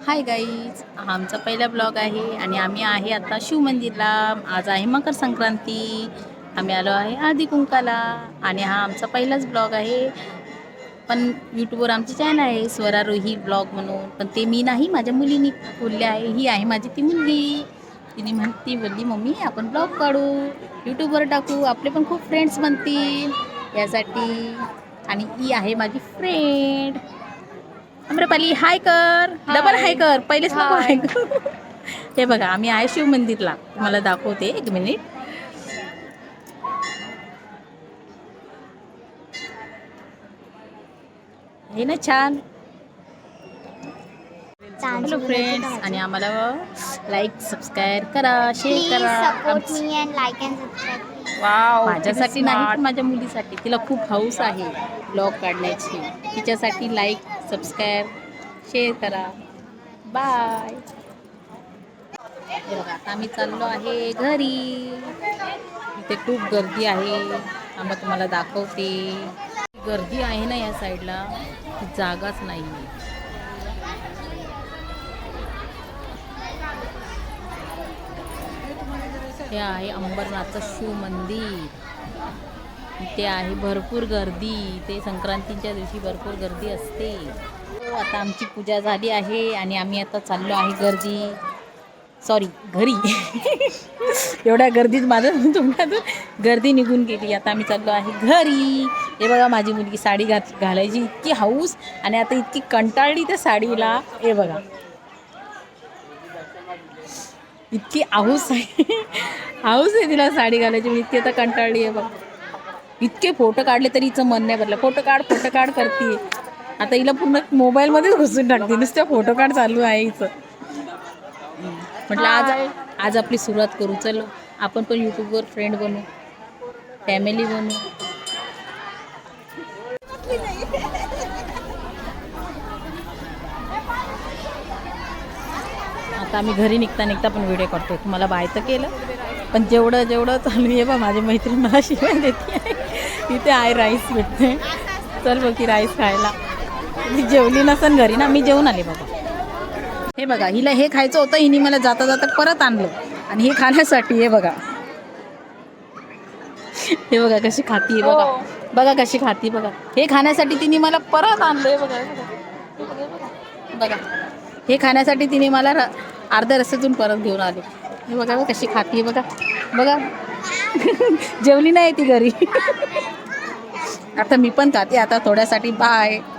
Hi guys, हा आमचा पहिला ब्लॉग आहे आणि आम्ही आहे आता शिवमंदिरला. आज आहे मकर संक्रांती. आम्ही आलो आहे हळदी कुंकाला आणि हा आमचा पहिलाच ब्लॉग आहे. पण यूट्यूबवर आमची चॅनल आहे स्वरारोही ब्लॉग म्हणून, पण ते मी नाही, माझ्या मुलीनी बोलले आहे. ही आहे माझी ती मुलगी. ती बोलली मम्मी आपण ब्लॉग काढू, यूट्यूबवर टाकू, आपले पण खूप फ्रेंड्स बनतील यासाठी. आणि ही आहे माझी फ्रेंड अम्रपाली. हाय कर, डबल हाय कर, पहिलेच नको हाय कर. हे बघा आम्ही आहे शिव मंदिरला, तुम्हाला दाखवते एक मिनिट. हे ना छान. हॅलो फ्रेंड्स, आणि आम्हाला लाईक सबस्क्राईब करा, शेअर करा. माझ्यासाठी नाही पण माझ्या मुलीसाठी, तिला खूप हौस आहे ब्लॉग काढण्याची. तिच्यासाठी लाईक सबस्क्राईब शेअर करा. बाय. आता आम्ही चाललो आहे घरी. इथे खूप गर्दी आहे, आम्ही तुम्हाला दाखवते. गर्दी आहे ना या साईडला, जागाच नाही. हे आहे अंबरनाथचं शिव मंदिर. इथे आहे भरपूर गर्दी, ते संक्रांतीच्या दिवशी भरपूर गर्दी असते. आता आमची पूजा झाली आहे आणि आम्ही आता चाललो आहे घरी. एवढ्या गर्दीत माझं तुमच्यातून गर्दी निघून गेली. आता आम्ही चाललो आहे घरी. हे बघा माझी मुलगी साडी घालायची इतकी हौस, आणि आता इतकी कंटाळली त्या साडीला. हे बघा इतकी हौस आहे तिला साडी घालायची. मी इतकी आता कंटाळली आहे बघ. इतके फोटो काढले तरी हिचं मन नाही भरलं. फोटो काढ करते. आता हिला पूर्ण मोबाईलमध्येच घुसून टाकते, नुसतं फोटो काढ चालू आहे हिचं. म्हटलं आज आपली सुरुवात करू, चलो आपण पण यूट्यूबवर फ्रेंड बनू, फॅमिली बनू. आता आम्ही घरी निघता पण व्हिडिओ करतो. तुम्हाला बाय तर केलं, पण जेवढं चालू आहे बा, माझी मैत्रीण मला शिवाय देते आहे. तिथे आहे राईस भेटते, चल बघ की राईस खायला. मी जेवली नसन घरी ना, मी जेवून आले बाबा. हे बघा हिला हे खायचं होतं, हिने मला जाता जाता परत आणलं, आणि हे खाण्यासाठी. हे बघा कशी खाती, बघा कशी खाती बघा. हे खाण्यासाठी तिने मला परत आणलं. बघा हे खाण्यासाठी तिने मला अर्ध्या रस्त्यातून परत घेऊन आले. हे बघा कशी खाती बघा. जेवली नाही ती घरी. आता मी पण खाते आता थोड्यासाठी. बाय.